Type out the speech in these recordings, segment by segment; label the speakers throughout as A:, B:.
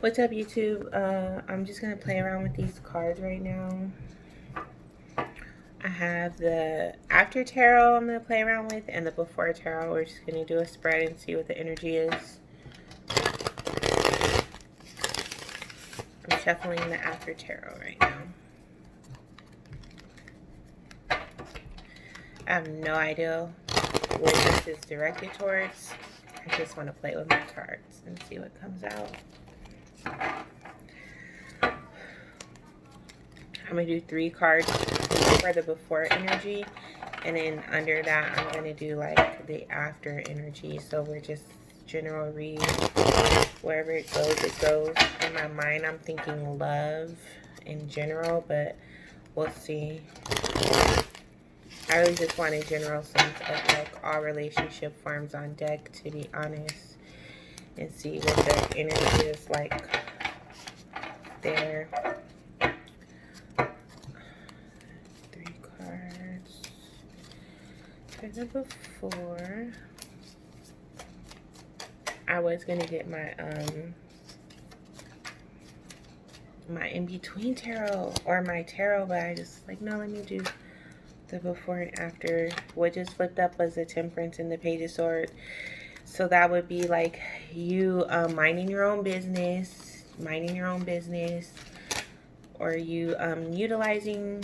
A: What's up, YouTube? I'm just gonna play around with these cards right now. I have the after tarot I'm gonna play around with, and the before tarot. We're just gonna do a spread and see what the energy is. I'm shuffling the after tarot right now. I have no idea what this is directed towards. I just want to play with my cards and see what comes out. I'm going to do 3 cards for the before energy, and then under that I'm going to do like the after energy. So we're just general read. Wherever it goes. In my mind I'm thinking love in general, but we'll see. I really just want a general sense of like all relationship forms on deck, to be honest, and see what the energy is like there. 3 cards for the before. I was gonna get my my in-between tarot or my tarot, but I just like, no, let me do the before and after. What just flipped up was the Temperance and the Page of Swords. So that would be like you minding your own business, or you utilizing,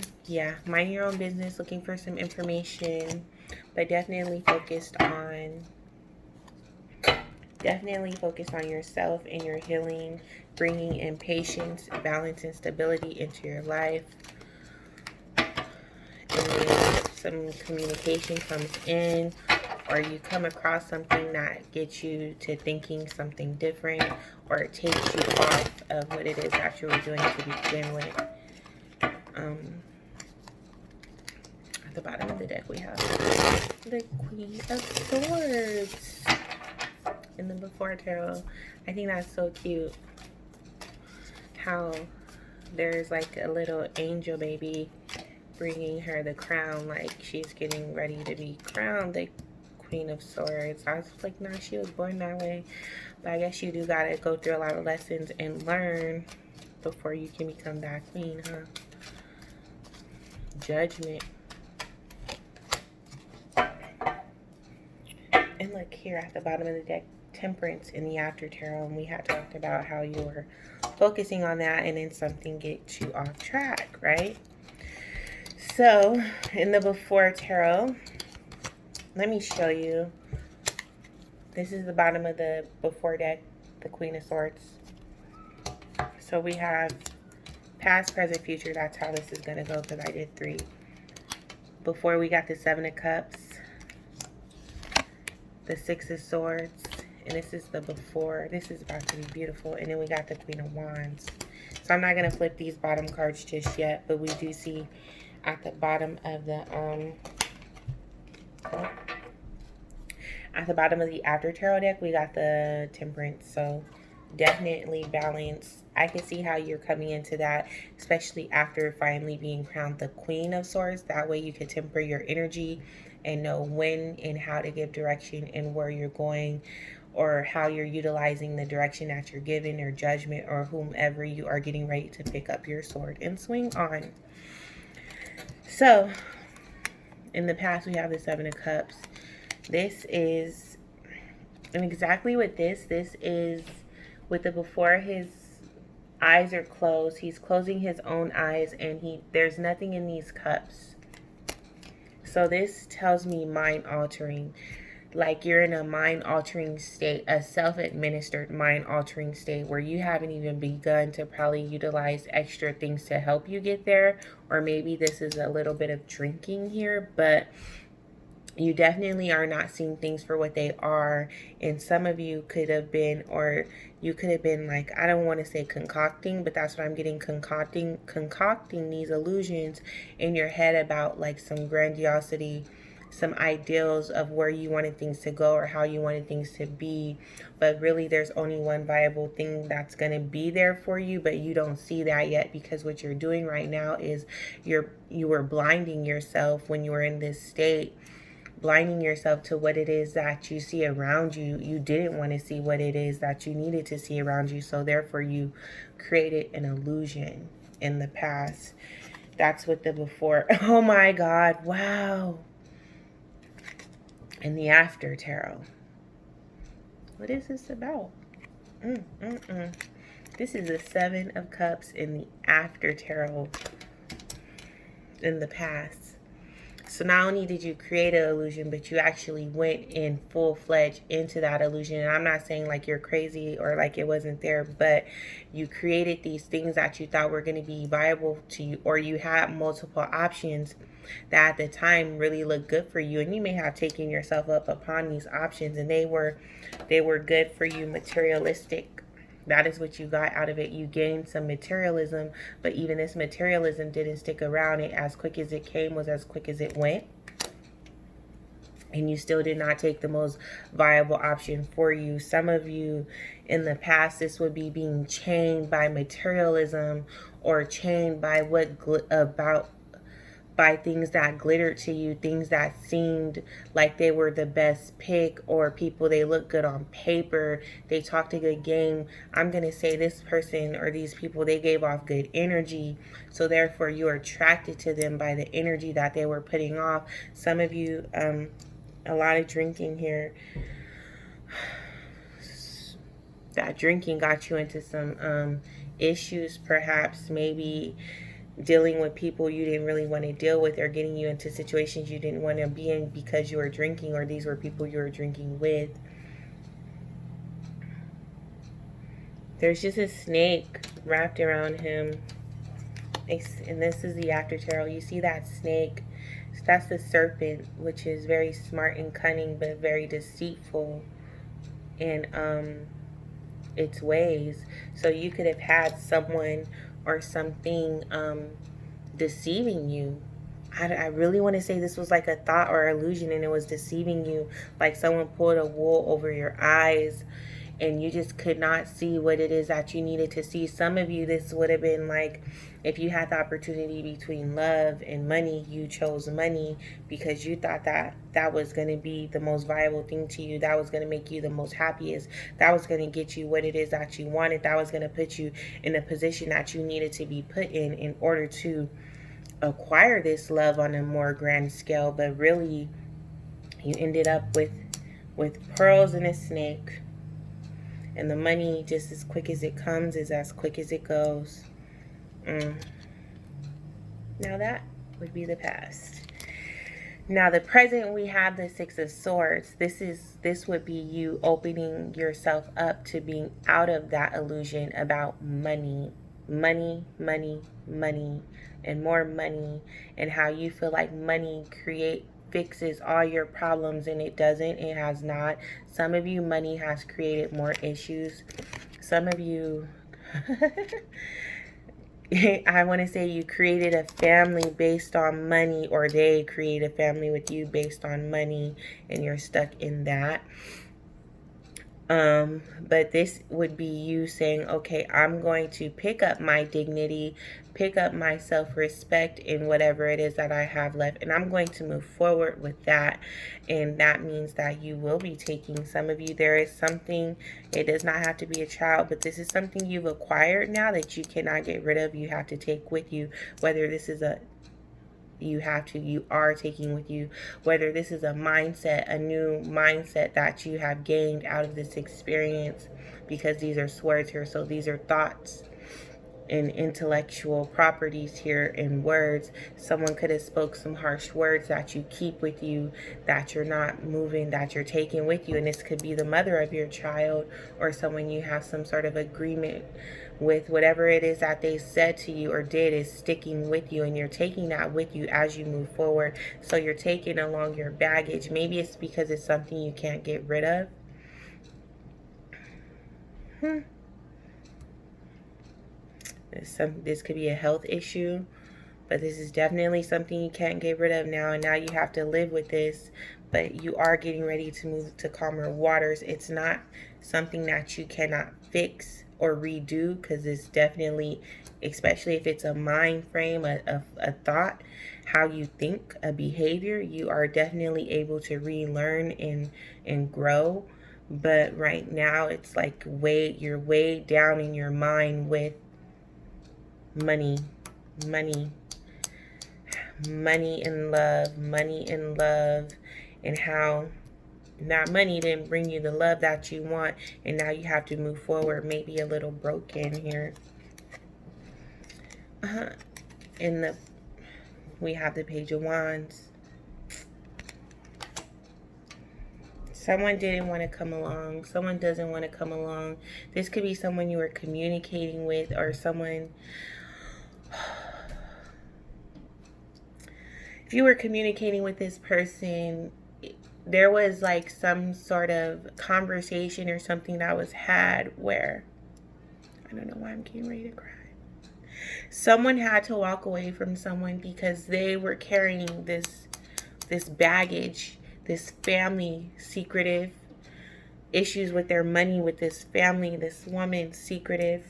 A: minding your own business, looking for some information, but definitely focused on yourself and your healing, bringing in patience, balance, and stability into your life. And then some communication comes in, or you come across something that gets you to thinking something different, or it takes you off of what it is that you were doing to begin with. At the bottom of the deck we have the Queen of Swords in the before tarot. I think that's so cute how there's like a little angel baby bringing her the crown, like she's getting ready to be crowned the Queen of Swords. I was like, nah, she was born that way. But I guess you do gotta go through a lot of lessons and learn before you can become that queen, huh? Judgment. And look here at the bottom of the deck, Temperance in the after tarot, and we had talked about how you were focusing on that and then something gets you off track, right? So in the before tarot, let me show you. This is the bottom of the before deck, the Queen of Swords. So we have past, present, future. That's how this is going to go because I did 3. Before we got the 7 of Cups, the 6 of Swords, and this is the before. This is about to be beautiful. And then we got the Queen of Wands. So I'm not going to flip these bottom cards just yet, but we do see at the bottom of the after tarot deck, we got the Temperance. So definitely balance. I can see how you're coming into that, especially after finally being crowned the Queen of Swords. That way you can temper your energy and know when and how to give direction and where you're going, or how you're utilizing the direction that you're given, or judgment, or whomever you are getting ready to pick up your sword and swing on. So in the past we have the 7 of Cups. This is, and exactly what this is with the before, his eyes are closed. He's closing his own eyes, and there's nothing in these cups. So this tells me mind altering. Like you're in a mind altering state, a self-administered mind altering state where you haven't even begun to probably utilize extra things to help you get there. Or maybe this is a little bit of drinking here, but you definitely are not seeing things for what they are. And some of you could have been, or you could have been like, I don't want to say concocting, but that's what I'm getting, concocting these illusions in your head about like some grandiosity, some ideals of where you wanted things to go or how you wanted things to be. But really there's only one viable thing that's going to be there for you, but you don't see that yet, because what you're doing right now is you were blinding yourself when you were in this state blinding yourself to what it is that you see around you. You didn't want to see what it is that you needed to see around you. So therefore you created an illusion in the past. That's what the before. Oh my God. Wow. And the after tarot. What is this about? This is the Seven of Cups in the after tarot in the past. So not only did you create an illusion, but you actually went in full-fledged into that illusion. And I'm not saying like you're crazy or like it wasn't there, but you created these things that you thought were going to be viable to you, or you had multiple options that at the time really looked good for you. And you may have taken yourself up upon these options, and they were good for you, materialistic. That is what you got out of it. You gained some materialism, but even this materialism didn't stick around. It as quick as it came was as quick as it went. And you still did not take the most viable option for you. Some of you in the past, this would be being chained by materialism or chained by by things that glittered to you, things that seemed like they were the best pick, or people, they look good on paper, they talked a good game. I'm going to say this person or these people, they gave off good energy, so therefore you are attracted to them by the energy that they were putting off. Some of you, a lot of drinking here. That drinking got you into some issues, perhaps, maybe dealing with people you didn't really want to deal with, or getting you into situations you didn't want to be in because you were drinking, or these were people you were drinking with. There's just a snake wrapped around him. And this is the after tarot. You see that snake? So that's the serpent, which is very smart and cunning, but very deceitful in its ways. So you could have had someone or something deceiving you. I really want to say this was like a thought or illusion, and it was deceiving you, like someone pulled a wool over your eyes and you just could not see what it is that you needed to see. Some of you, this would have been like, if you had the opportunity between love and money, you chose money because you thought that that was going to be the most viable thing to you. That was going to make you the most happiest. That was going to get you what it is that you wanted. That was going to put you in a position that you needed to be put in order to acquire this love on a more grand scale. But really, you ended up with pearls and a snake. And the money, just as quick as it comes, is as quick as it goes. Now that would be the past. Now the present, we have the Six of Swords. This would be you opening yourself up to being out of that illusion about money, money, money, money, and more money, and how you feel like money fixes all your problems, and it doesn't. It has not. Some of you, money has created more issues. Some of you I want to say you created a family based on money, or they create a family with you based on money, and you're stuck in that. But this would be you saying, okay, I'm going to pick up my dignity, pick up my self-respect in whatever it is that I have left, and I'm going to move forward with that. And that means that you will be taking, some of you, there is something, it does not have to be a child, but this is something you've acquired now that you cannot get rid of. You have to take with you, whether this is you are taking with you, whether this is a mindset, a new mindset that you have gained out of this experience, because these are swords here. So these are thoughts and intellectual properties here in words. Someone could have spoke some harsh words that you keep with you, that you're not moving, that you're taking with you. And this could be the mother of your child, or someone you have some sort of agreement with. Whatever it is that they said to you or did is sticking with you, and you're taking that with you as you move forward. So you're taking along your baggage. Maybe it's because it's something you can't get rid of. This could be a health issue, but this is definitely something you can't get rid of now, and now you have to live with this. But you are getting ready to move to calmer waters. It's not something that you cannot fix or redo, because it's definitely, especially if it's a mind frame, a thought, how you think, a behavior, you are definitely able to relearn and grow. But right now it's like you're way down in your mind with money, money, money and love, and how that money didn't bring you the love that you want, and now you have to move forward, maybe a little broken here. In the We have the Page of Wands. Someone didn't want to come along. Someone doesn't want to come along. This could be someone you were communicating with, or someone... If you were communicating with this person, there was like some sort of conversation or something that was had where... I don't know why I'm getting ready to cry. Someone had to walk away from someone because they were carrying this baggage, this family secretive issues with their money, with this family, this woman secretive.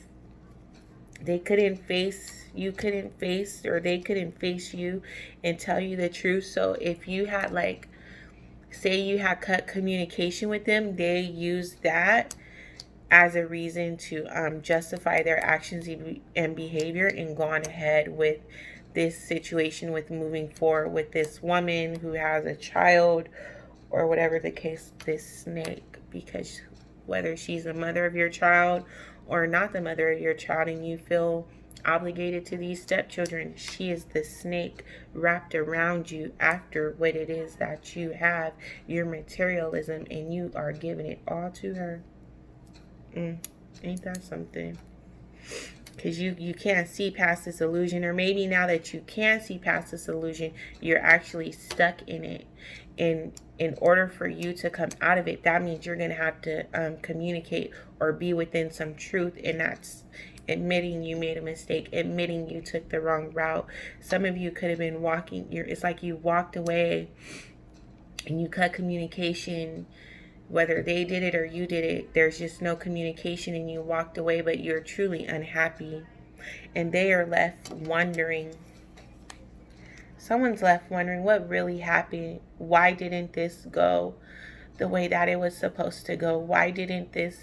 A: They couldn't face, you couldn't face, or they couldn't face you and tell you the truth. So if you had, like, say you had cut communication with them, they used that as a reason to justify their actions and behavior, and gone ahead with this situation, with moving forward with this woman who has a child, or whatever the case, this snake. Because whether she's the mother of your child or not the mother of your child, and you feel obligated to these stepchildren, she is the snake wrapped around you after what it is that you have, your materialism, and you are giving it all to her. Ain't that something? Because you can't see past this illusion, or maybe now that you can see past this illusion, you're actually stuck in it. And in order for you to come out of it, that means you're going to have to communicate or be within some truth, and that's admitting you made a mistake, admitting you took the wrong route. Some of you could have been walking, it's like you walked away and you cut communication. Whether they did it or you did it, there's just no communication, and you walked away, but you're truly unhappy. And they are left wondering. Someone's left wondering what really happened. Why didn't this go the way that it was supposed to go? Why didn't this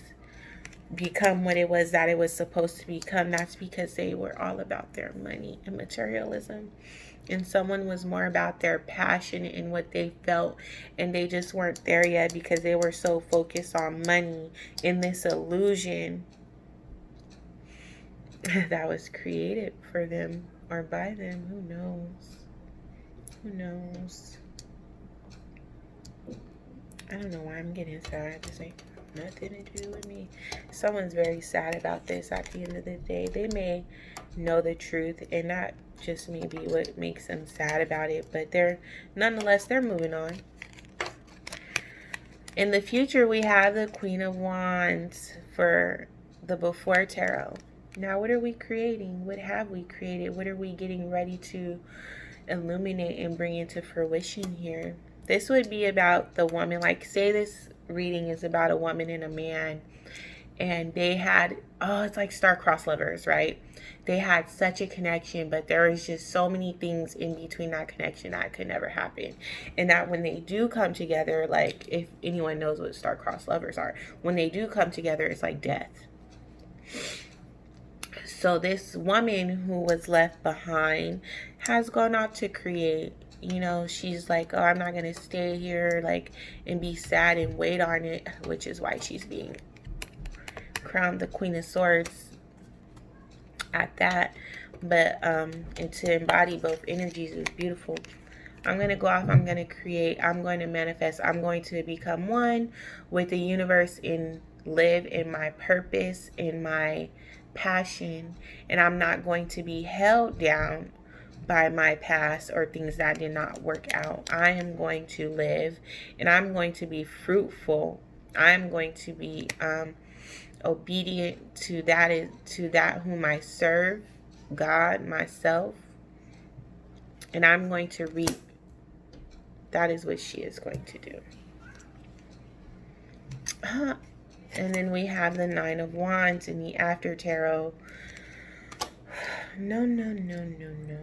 A: become what it was that it was supposed to become? That's because they were all about their money and materialism. And someone was more about their passion and what they felt, and they just weren't there yet because they were so focused on money in this illusion that was created for them or by them. Who knows? Who knows? I don't know why I'm getting sad. This ain't nothing to do with me. Someone's very sad about this at the end of the day. They may know the truth, and that just may be what makes them sad about it, but nonetheless they're moving on. In the future, we have the Queen of Wands for the Before Tarot. Now, what are we creating? What have we created? What are we getting ready to illuminate and bring into fruition here? This would be about the woman. Like, say this reading is about a woman and a man, and they had, it's like star-crossed lovers, right? They had such a connection, but there was just so many things in between that connection that could never happen. And that when they do come together, like, if anyone knows what star-crossed lovers are, when they do come together, it's like death. So this woman who was left behind has gone out to create. You know, she's like, oh, I'm not going to stay here, like, and be sad and wait on it, which is why she's being crowned the Queen of Swords at that. But and to embody both energies is beautiful. I'm going to go off, I'm going to create, I'm going to manifest, I'm going to become one with the universe and live in my purpose, in my passion, and I'm not going to be held down by my past or things that did not work out. I am going to live, and I'm going to be fruitful. I'm going to be obedient to that whom I serve, God, myself, and I'm going to reap. That is what she is going to do. And then we have the Nine of Wands in the After Tarot. No, no, no, no, no.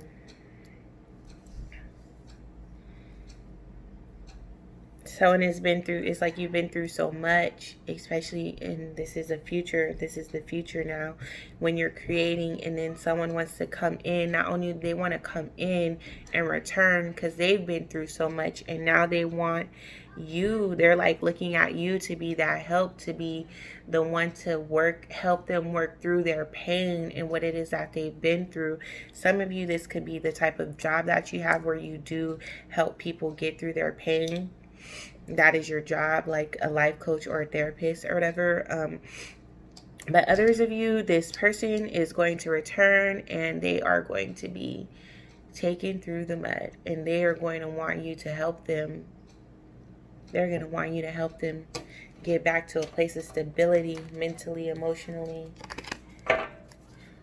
A: Someone has been through, it's like you've been through so much, especially, and this is the future now, when you're creating, and then someone wants to come in. Not only do they want to come in and return because they've been through so much, and now they want you, they're like looking at you to be that help, to be the one to help them work through their pain and what it is that they've been through. Some of you, this could be the type of job that you have where you do help people get through their pain. That is your job, like a life coach or a therapist or whatever. But others of you, this person is going to return and they are going to be taken through the mud, and they are going to want you to help them. They're going to want you to help them get back to a place of stability, mentally, emotionally,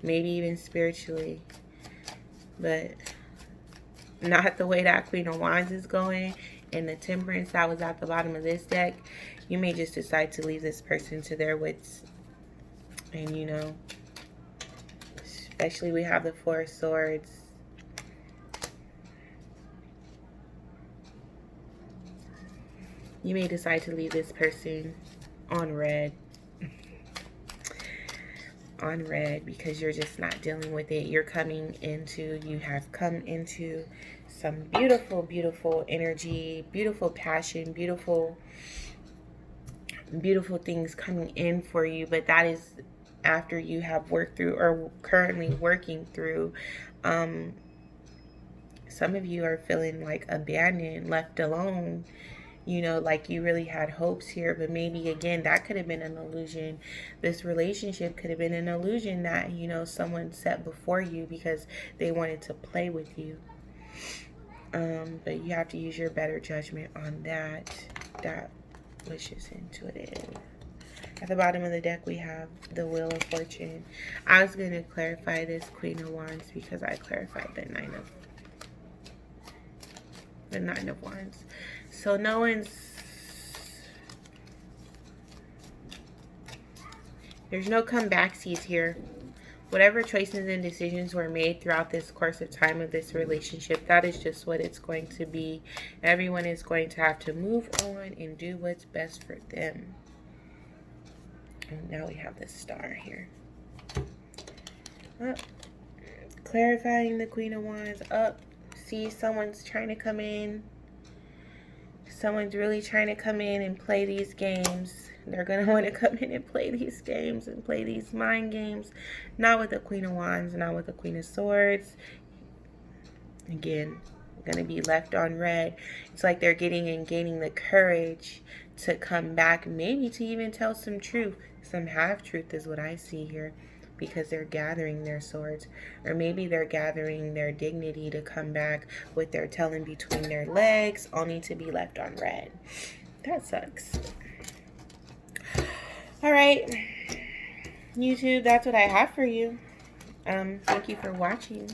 A: maybe even spiritually. But not the way that Queen of Wands is going. And the Temperance that was at the bottom of this deck, you may just decide to leave this person to their wits. And, you know, especially we have the Four of Swords. You may decide to leave this person on red. On red, because you're just not dealing with it. You have come into some beautiful, beautiful energy, beautiful passion, beautiful things coming in for you. But that is after you have worked through, or currently working through. Some of you are feeling like abandoned, left alone. You know, like you really had hopes here, but maybe again, that could have been an illusion. This relationship could have been an illusion that, you know, someone set before you because they wanted to play with you. But you have to use your better judgment on that. That was just intuitive. At the bottom of the deck, we have the Wheel of Fortune. I was going to clarify this Queen of Wands because I clarified the Nine of Wands. So there's no comebacksies here. Whatever choices and decisions were made throughout this course of time of this relationship, that is just what it's going to be. Everyone is going to have to move on and do what's best for them. And now we have the Star here. Up. Clarifying the Queen of Wands. Up. See, someone's trying to come in. Someone's really trying to come in and play these games. They're going to want to come in and play these games and play these mind games. Not with the Queen of Wands, not with the Queen of Swords. Again, going to be left on red. It's like they're getting and gaining the courage to come back, maybe to even tell some truth. Some half-truth is what I see here, because they're gathering their swords. Or maybe they're gathering their dignity to come back with their tail in between their legs, only to be left on red. That sucks. Alright, YouTube, that's what I have for you. Thank you for watching.